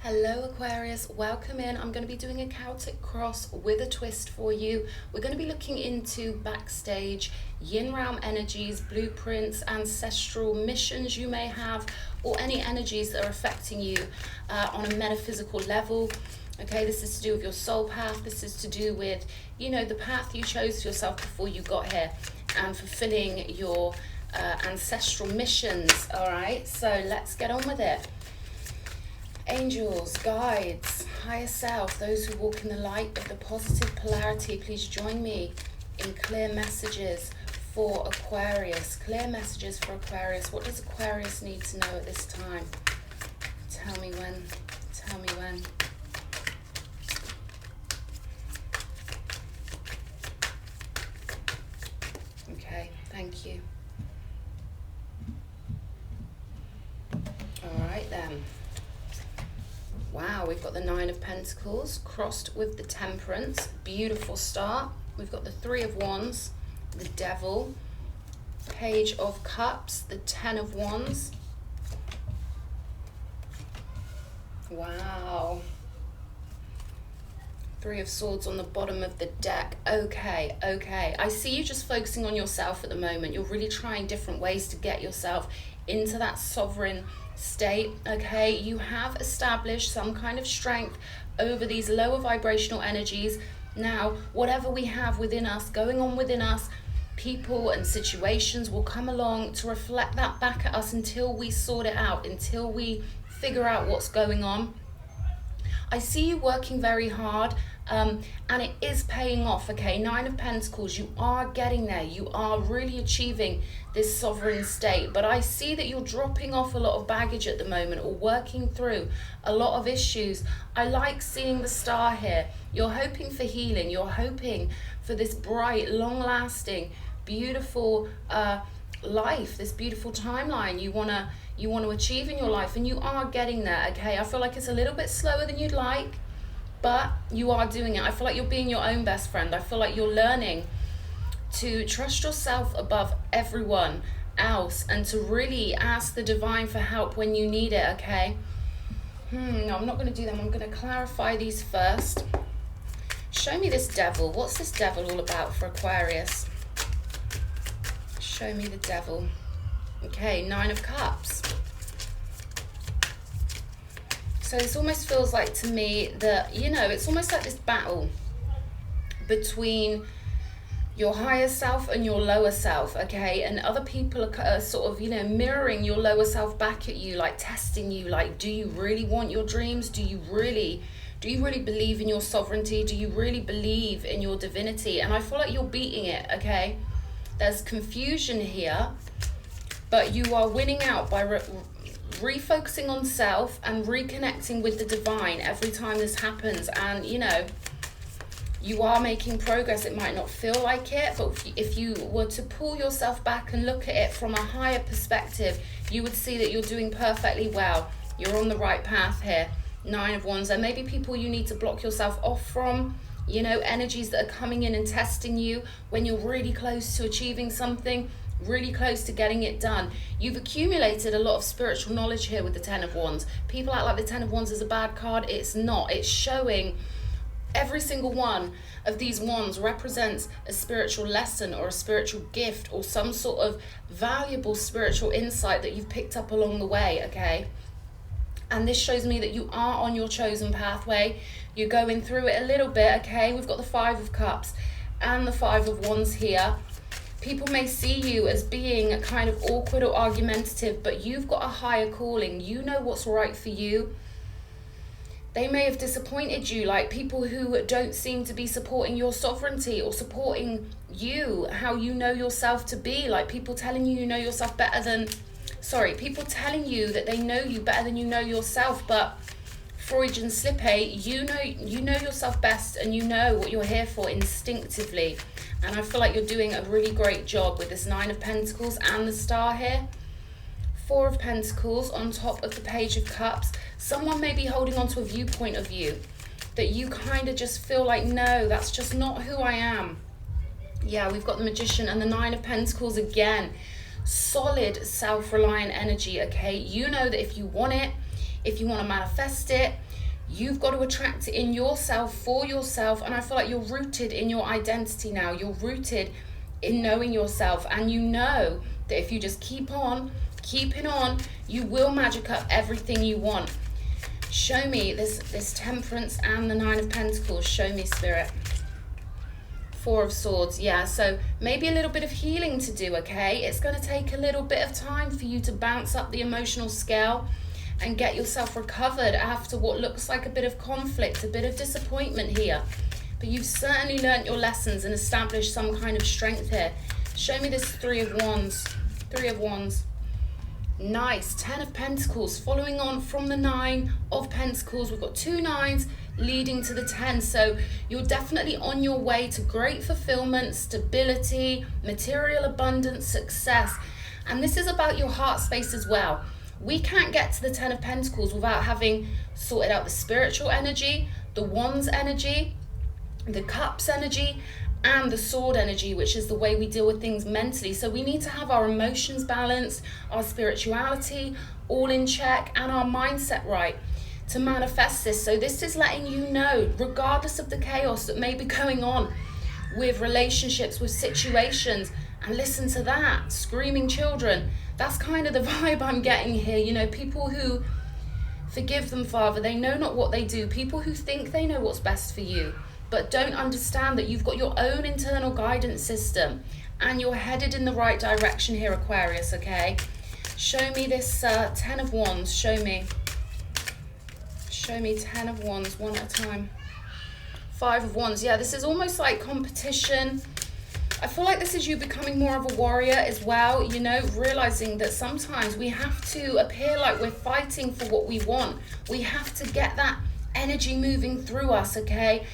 Hello Aquarius, welcome in. I'm going to be doing a chaotic cross with a twist for you. We're going to be looking into backstage, yin realm energies, blueprints, ancestral missions you may have, or any energies that are affecting you on a metaphysical level. Okay, this is to do with your soul path. This is to do with, the path you chose for yourself before you got here and fulfilling your ancestral missions. All right, so let's get on with it. Angels, guides, higher self, those who walk in the light of the positive polarity, please join me in clear messages for Aquarius. Clear messages for Aquarius. What does Aquarius need to know at this time? Tell me when. Tell me when. Okay, thank you. All right then. Wow, we've got the Nine of Pentacles crossed with the Temperance. Beautiful start. We've got the Three of Wands, the Devil, Page of Cups, the Ten of Wands. Wow. Three of Swords on the bottom of the deck. Okay. I see you just focusing on yourself at the moment. You're really trying different ways to get yourself into that sovereign state. Okay, you have established some kind of strength over these lower vibrational energies. Now, whatever we have within us, going on within us, people and situations will come along to reflect that back at us until we sort it out, until we figure out what's going on. I see you working very hard, and it is paying off. Okay, Nine of Pentacles, you are getting there. You are really achieving this sovereign state, but I see that you're dropping off a lot of baggage at the moment, or working through a lot of issues. I like seeing the star here. You're hoping for healing. You're hoping for this bright, long-lasting, beautiful life, this beautiful timeline you want to achieve in your life, and you are getting there. Okay, I feel like it's a little bit slower than you'd like, but you are doing it. I feel like you're being your own best friend. I feel like you're learning to trust yourself above everyone else and to really ask the divine for help when you need it. Okay, no, I'm not going to do them. I'm going to clarify these first. Show me this Devil. What's this Devil all about for Aquarius? Show me the Devil. Okay, Nine of Cups. So this almost feels like to me that, it's almost like this battle between your higher self and your lower self, okay? And other people are sort of, mirroring your lower self back at you, like testing you, like, do you really want your dreams? Do you really believe in your sovereignty? Do you really believe in your divinity? And I feel like you're beating it, okay? There's confusion here, but you are winning out by refocusing on self and reconnecting with the divine every time this happens. And you are making progress. It might not feel like it, but if you were to pull yourself back and look at it from a higher perspective, you would see that you're doing perfectly well. You're on the right path here. Nine of Wands. There may be people you need to block yourself off from, energies that are coming in and testing you when you're really close to achieving something, really close to getting it done. You've accumulated a lot of spiritual knowledge here with the Ten of Wands. People act like the Ten of Wands is a bad card. It's not. It's showing every single one of these wands represents a spiritual lesson or a spiritual gift or some sort of valuable spiritual insight that you've picked up along the way, okay? And this shows me that you are on your chosen pathway. You're going through it a little bit, okay? We've got the Five of Cups and the Five of Wands here. People may see you as being kind of awkward or argumentative, but you've got a higher calling. You know what's right for you. They may have disappointed you, like people who don't seem to be supporting your sovereignty or supporting you, how you know yourself to be. Like people telling you know yourself better than... people telling you that they know you better than you know yourself, but Freudian slip, you know yourself best and you know what you're here for instinctively. And I feel like you're doing a really great job with this Nine of Pentacles and the Star here. Four of Pentacles on top of the Page of Cups. Someone may be holding on to a viewpoint of you that you kind of just feel like, no, that's just not who I am. Yeah, we've got the Magician and the Nine of Pentacles again. Solid self-reliant energy, okay? You know that if you want it, If you want to manifest it, you've got to attract it in yourself, for yourself. And I feel like you're rooted in your identity now. You're rooted in knowing yourself. And you know that if you just keep on keeping on, you will magic up everything you want. Show me this Temperance and the Nine of Pentacles. Show me, Spirit. Four of Swords. Yeah, so maybe a little bit of healing to do, okay? It's going to take a little bit of time for you to bounce up the emotional scale and get yourself recovered after what looks like a bit of conflict, a bit of disappointment here. But you've certainly learnt your lessons and established some kind of strength here. Show me this Three of Wands. Three of Wands. Nice. 10 of Pentacles. Following on from the 9 of Pentacles, we've got 2 9s leading to the 10. So you're definitely on your way to great fulfillment, stability, material abundance, success. And this is about your heart space as well. We can't get to the 10 of Pentacles without having sorted out the spiritual energy, the Wands energy, the Cups energy, and the Sword energy, which is the way we deal with things mentally. So we need to have our emotions balanced, our spirituality all in check, and our mindset right to manifest this. So this is letting you know, regardless of the chaos that may be going on with relationships, with situations, and listen to that, screaming children. That's kind of the vibe I'm getting here. You know, people who, forgive them, Father, they know not what they do. People who think they know what's best for you, but don't understand that you've got your own internal guidance system and you're headed in the right direction here, Aquarius, okay? Show me this 10 of Wands. Show me 10 of Wands, one at a time. 5 of Wands. Yeah, this is almost like competition. I feel like this is you becoming more of a warrior as well, you know, realizing that sometimes we have to appear like we're fighting for what we want. We have to get that energy moving through us, okay?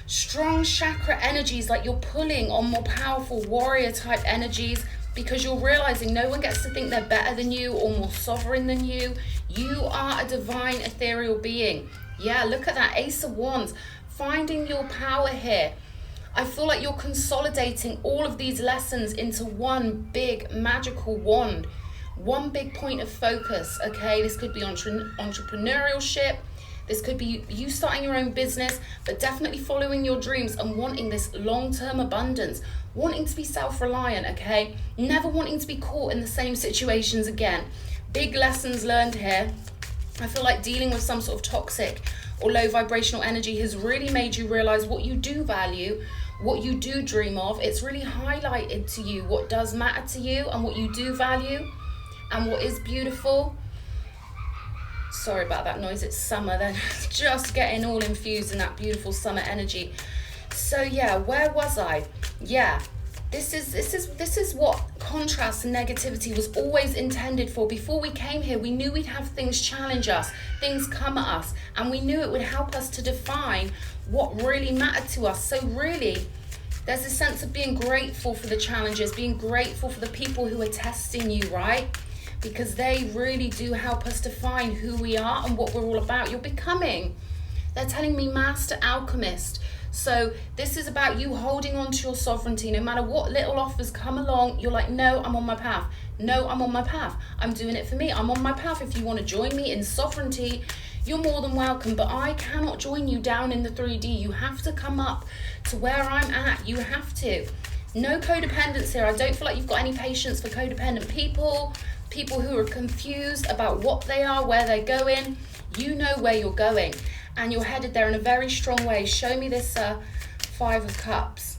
Strong chakra energies, like you're pulling on more powerful warrior type energies, because you're realizing no one gets to think they're better than you or more sovereign than you. You are a divine ethereal being. Yeah, look at that Ace of Wands, finding your power here. I feel like you're consolidating all of these lessons into one big magical wand, one big point of focus, okay? This could be entrepreneurship. This could be you starting your own business, but definitely following your dreams and wanting this long-term abundance, wanting to be self-reliant, okay? Never wanting to be caught in the same situations again. Big lessons learned here. I feel like dealing with some sort of toxic or low vibrational energy has really made you realize what you do value, what you do dream of. It's really highlighted to you what does matter to you and what you do value and what is beautiful. Sorry about that noise, it's summer then. Just getting all infused in that beautiful summer energy. So yeah, where was I? Yeah, this is what contrast and negativity was always intended for. Before we came here, we knew we'd have things challenge us, things come at us, and we knew it would help us to define what really mattered to us. So really, there's a sense of being grateful for the challenges, being grateful for the people who are testing you, right? Because they really do help us define who we are and what we're all about. You're becoming, they're telling me, Master Alchemist. So this is about you holding on to your sovereignty. No matter what little offers come along, you're like, no, I'm on my path. No, I'm on my path. I'm doing it for me. I'm on my path. If you want to join me in sovereignty, you're more than welcome. But I cannot join you down in the 3D. You have to come up to where I'm at. You have to. No codependence here. I don't feel like you've got any patience for codependent people. People who are confused about what they are, where they're going. You know where you're going and you're headed there in a very strong way. Show me this 5 of Cups.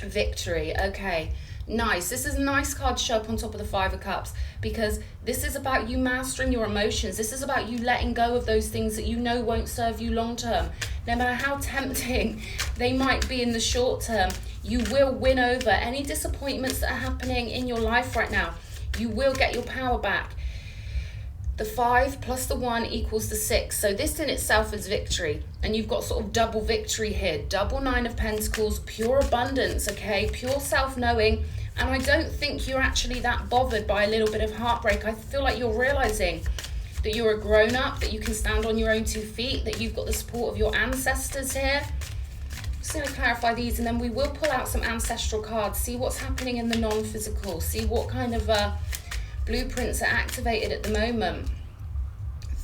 Victory. Okay, nice. This is a nice card to show up on top of the 5 of Cups, because this is about you mastering your emotions. This is about you letting go of those things that you know won't serve you long term. No matter how tempting they might be in the short term, you will win over any disappointments that are happening in your life right now. You will get your power back. The 5 plus the 1 equals the 6. So this in itself is victory. And you've got sort of double victory here. Double 9 of Pentacles, pure abundance, okay? Pure self-knowing. And I don't think you're actually that bothered by a little bit of heartbreak. I feel like you're realizing that you're a grown-up, that you can stand on your own 2 feet, that you've got the support of your ancestors here. Just going to clarify these, and then we will pull out some ancestral cards, see what's happening in the non-physical, see what kind of blueprints are activated at the moment.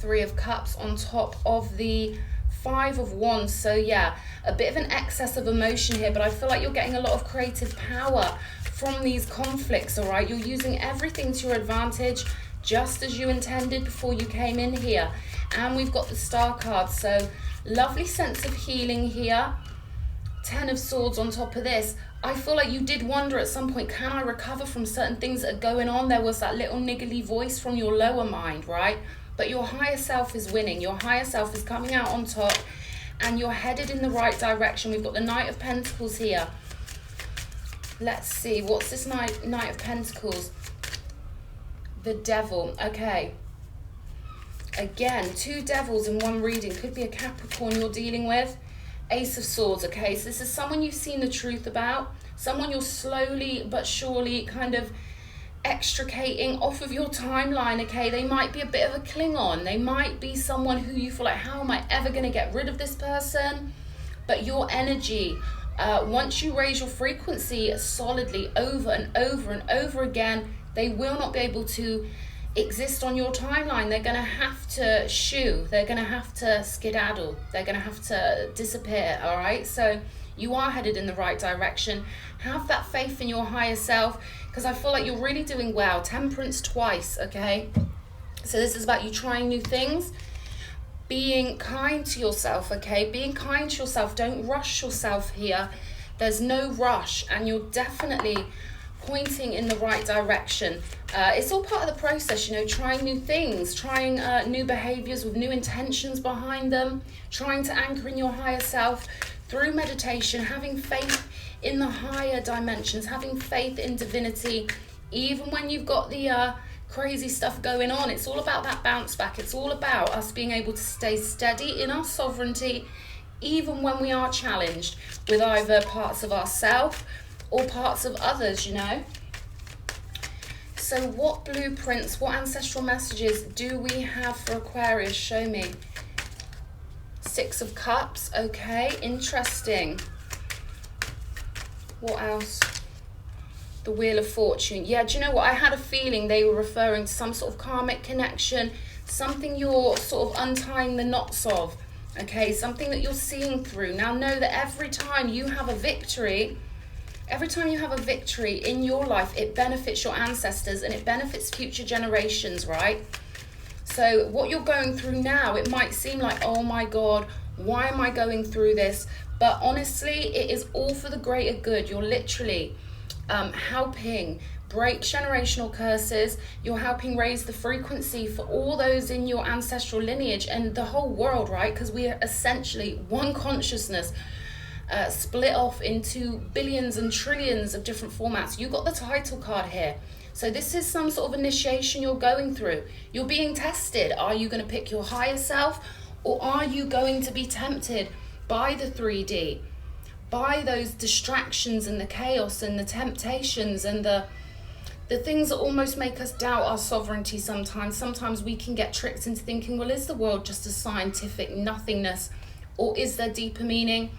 Three of Cups on top of the Five of Wands. So yeah, a bit of an excess of emotion here, but I feel like you're getting a lot of creative power from these conflicts, all right? You're using everything to your advantage, just as you intended before you came in here. And we've got the Star card, so lovely sense of healing here. 10 of Swords on top of this. I feel like you did wonder at some point, can I recover from certain things that are going on? There was that little niggly voice from your lower mind, right? But your higher self is winning. Your higher self is coming out on top, and you're headed in the right direction. We've got the Knight of Pentacles here. Let's see, what's this Knight of Pentacles? The Devil. Okay. Again, two devils in one reading. Could be a Capricorn you're dealing with. Ace of Swords. Okay, so this is someone you've seen the truth about. Someone you're slowly but surely kind of extricating off of your timeline. Okay, they might be a bit of a Klingon. They might be someone who you feel like, how am I ever going to get rid of this person? But your energy, once you raise your frequency solidly over and over and over again, they will not be able to exist on your timeline. They're going to have to shoo. They're going to have to skedaddle. They're going to have to disappear, all right? So you are headed in the right direction. Have that faith in your higher self, because I feel like you're really doing well. Temperance twice, okay? So this is about you trying new things, being kind to yourself, okay? Being kind to yourself. Don't rush yourself here. There's no rush, and you're definitely pointing in the right direction. It's all part of the process, you know, trying new things, trying new behaviors with new intentions behind them, trying to anchor in your higher self through meditation, having faith in the higher dimensions, having faith in divinity, even when you've got the crazy stuff going on. It's all about that bounce back. It's all about us being able to stay steady in our sovereignty, even when we are challenged with either parts of ourselves or parts of others, you know. So what blueprints, what ancestral messages do we have for Aquarius? Show me. Six of Cups. Okay, interesting. What else? The Wheel of Fortune. Yeah, do you know what? I had a feeling they were referring to some sort of karmic connection, something you're sort of untying the knots of, okay? Something that you're seeing through. Now know that every time you have a victory in your life, it benefits your ancestors and it benefits future generations, right? So what you're going through now, it might seem like, oh my God, why am I going through this? But honestly, it is all for the greater good. You're literally helping break generational curses. You're helping raise the frequency for all those in your ancestral lineage and the whole world, right? Because we are essentially one consciousness, split off into billions and trillions of different formats. You got the title card here. So this is some sort of initiation you're going through. You're being tested. Are you going to pick your higher self, or are you going to be tempted by the 3D, by those distractions and the chaos and the temptations and the things that almost make us doubt our sovereignty sometimes? Sometimes we can get tricked into thinking, well, is the world just a scientific nothingness, or is there deeper meaning?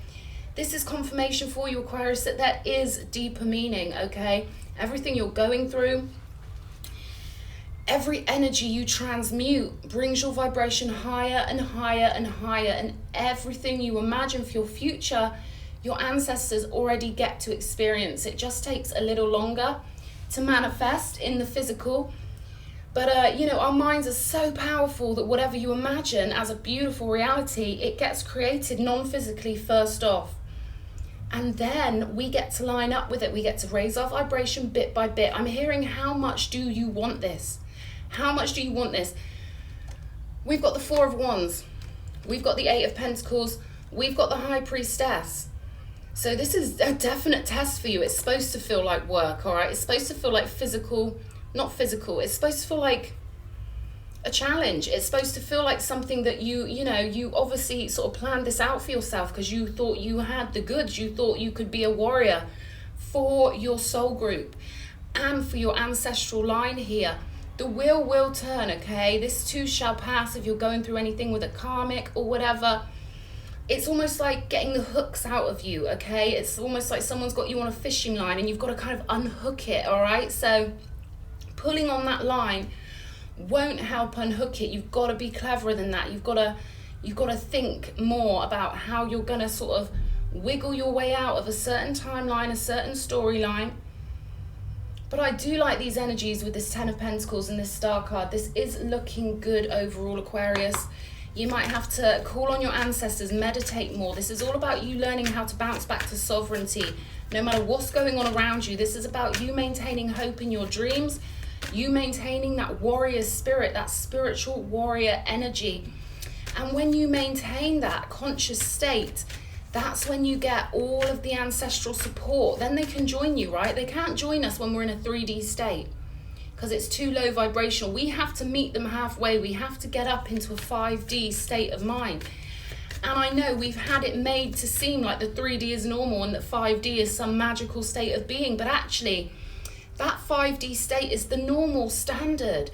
This is confirmation for you, Aquarius, that there is deeper meaning, okay? Everything you're going through, every energy you transmute brings your vibration higher and higher and higher, and everything you imagine for your future, your ancestors already get to experience. It just takes a little longer to manifest in the physical. But, you know, our minds are so powerful that whatever you imagine as a beautiful reality, it gets created non-physically first off. And then we get to line up with it. We get to raise our vibration bit by bit. I'm hearing, how much do you want this? How much do you want this? We've got the Four of Wands. We've got the Eight of Pentacles. We've got the High Priestess. So this is a definite test for you. It's supposed to feel like work, all right? It's supposed to feel like physical, not physical. It's supposed to feel like a challenge. It's supposed to feel like something that you know, you obviously sort of planned this out for yourself because you thought you had the goods. You thought you could be a warrior for your soul group and for your ancestral line here. The wheel will turn, okay? This too shall pass. If you're going through anything with a karmic or whatever, it's almost like getting the hooks out of you, okay? It's almost like someone's got you on a fishing line and you've got to kind of unhook it, all right? So pulling on that line won't help unhook it. You've got to be cleverer than that. You've got to think more about how you're going to sort of wiggle your way out of a certain timeline, a certain storyline. But I do like these energies with this Ten of Pentacles and this Star card. This is looking good overall, Aquarius. You might have to call on your ancestors, meditate more. This is all about you learning how to bounce back to sovereignty. No matter what's going on around you, this is about you maintaining hope in your dreams, you maintaining that warrior spirit, that spiritual warrior energy. And when you maintain that conscious state, that's when you get all of the ancestral support. Then they can join you, right? They can't join us when we're in a 3D state because it's too low vibrational. We have to meet them halfway. We have to get up into a 5D state of mind. And I know we've had it made to seem like the 3D is normal and that 5D is some magical state of being, but actually that 5D state is the normal standard.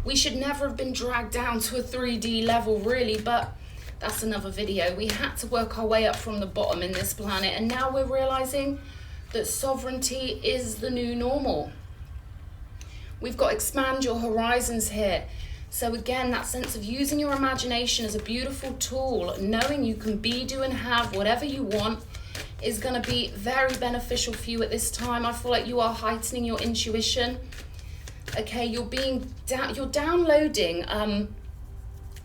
We should never have been dragged down to a 3D level, really, but that's another video. We had to work our way up from the bottom in this planet, and now we're realizing that sovereignty is the new normal. We've got expand your horizons here. So again, that sense of using your imagination as a beautiful tool, knowing you can be, do, and have whatever you want is going to be very beneficial for you at this time. I feel like you are heightening your intuition. Okay, you're downloading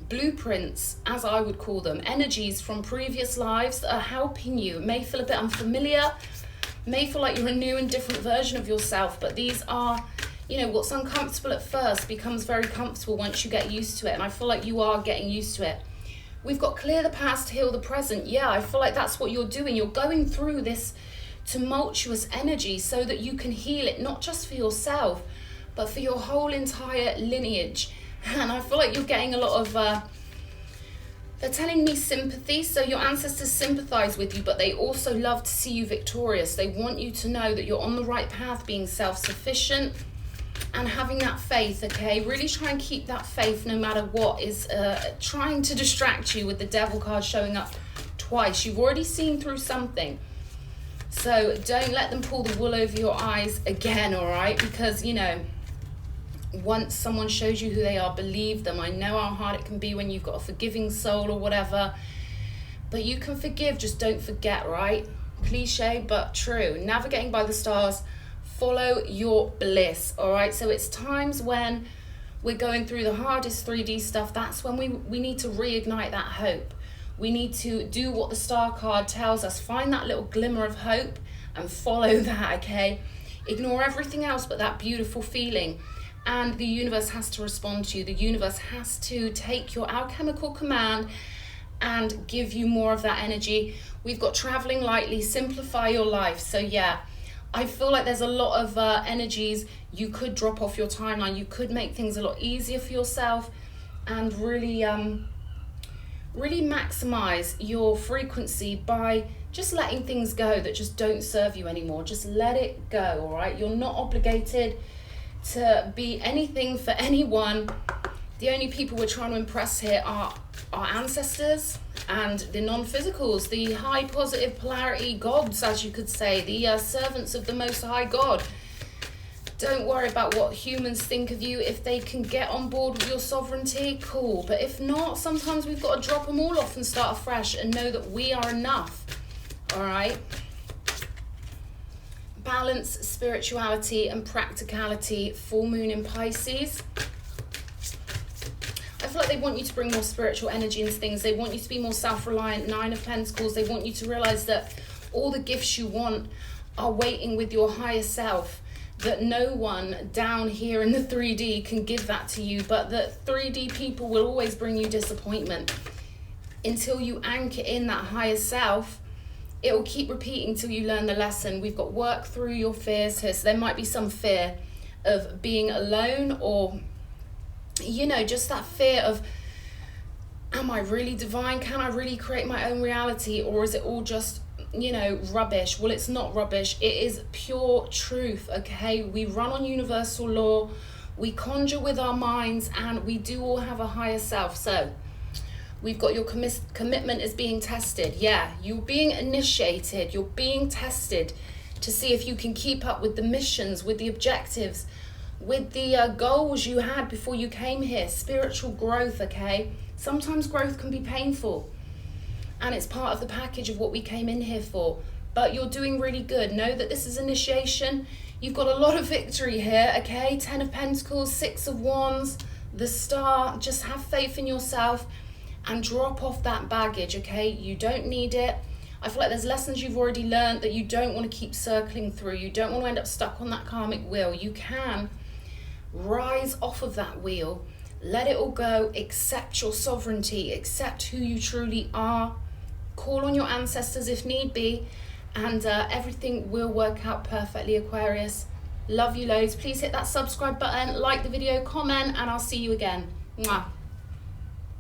blueprints, as I would call them, energies from previous lives that are helping you. It may feel a bit unfamiliar, may feel like you're a new and different version of yourself, but these are, you know, what's uncomfortable at first becomes very comfortable once you get used to it, and I feel like you are getting used to it. We've got clear the past, heal the present. Yeah, I feel like that's what you're doing. You're going through this tumultuous energy so that you can heal it, not just for yourself, but for your whole entire lineage. And I feel like you're getting a lot of, they're telling me sympathy. So your ancestors sympathize with you, but they also love to see you victorious. They want you to know that you're on the right path, being self-sufficient and having that faith, okay? Really try and keep that faith no matter what is trying to distract you with the Devil card showing up twice. You've already seen through something. So don't let them pull the wool over your eyes again, all right? Because, you know, once someone shows you who they are, believe them. I know how hard it can be when you've got a forgiving soul or whatever, but you can forgive, just don't forget, right? Cliche, but true. Navigating by the stars, follow your bliss, all right? So it's times when we're going through the hardest 3D stuff, that's when we need to reignite that hope. We need to do what the star card tells us, find that little glimmer of hope and follow that, okay? Ignore everything else but that beautiful feeling. And the universe has to respond to you. The universe has to take your alchemical command and give you more of that energy. We've got traveling lightly, simplify your life. So yeah, I feel like there's a lot of energies. You could drop off your timeline. You could make things a lot easier for yourself and really, really maximize your frequency by just letting things go that just don't serve you anymore. Just let it go, all right? You're not obligated to be anything for anyone. The only people we're trying to impress here are our ancestors and the non-physicals, the high positive polarity gods, as you could say, the servants of the Most High God. Don't worry about what humans think of you. If they can get on board with your sovereignty, cool. But if not, sometimes we've got to drop them all off and start afresh and know that we are enough, all right? Balance, spirituality and practicality, full moon in Pisces. I feel like they want you to bring more spiritual energy into things. They want you to be more self-reliant, 9 of Pentacles. They want you to realize that all the gifts you want are waiting with your higher self, that no one down here in the 3D can give that to you, but that 3D people will always bring you disappointment. Until you anchor in that higher self, it will keep repeating till you learn the lesson. We've got work through your fears here. So there might be some fear of being alone, or, you know, just that fear of, am I really divine? Can I really create my own reality? Or is it all just, you know, rubbish? Well, it's not rubbish. It is pure truth, okay? We run on universal law. We conjure with our minds, and we do all have a higher self. So we've got your commitment is being tested. Yeah, you're being initiated. You're being tested to see if you can keep up with the missions, with the objectives, with the goals you had before you came here, spiritual growth, okay? Sometimes growth can be painful, and it's part of the package of what we came in here for. But you're doing really good. Know that this is initiation. You've got a lot of victory here, okay? 10 of Pentacles, 6 of Wands, the Star. Just have faith in yourself and drop off that baggage, okay? You don't need it. I feel like there's lessons you've already learned that you don't want to keep circling through. You don't want to end up stuck on that karmic wheel. You can rise off of that wheel, let it all go, accept your sovereignty, accept who you truly are, call on your ancestors if need be, and everything will work out perfectly, Aquarius. Love you loads. Please hit that subscribe button, like the video, comment, and I'll see you again. Mwah.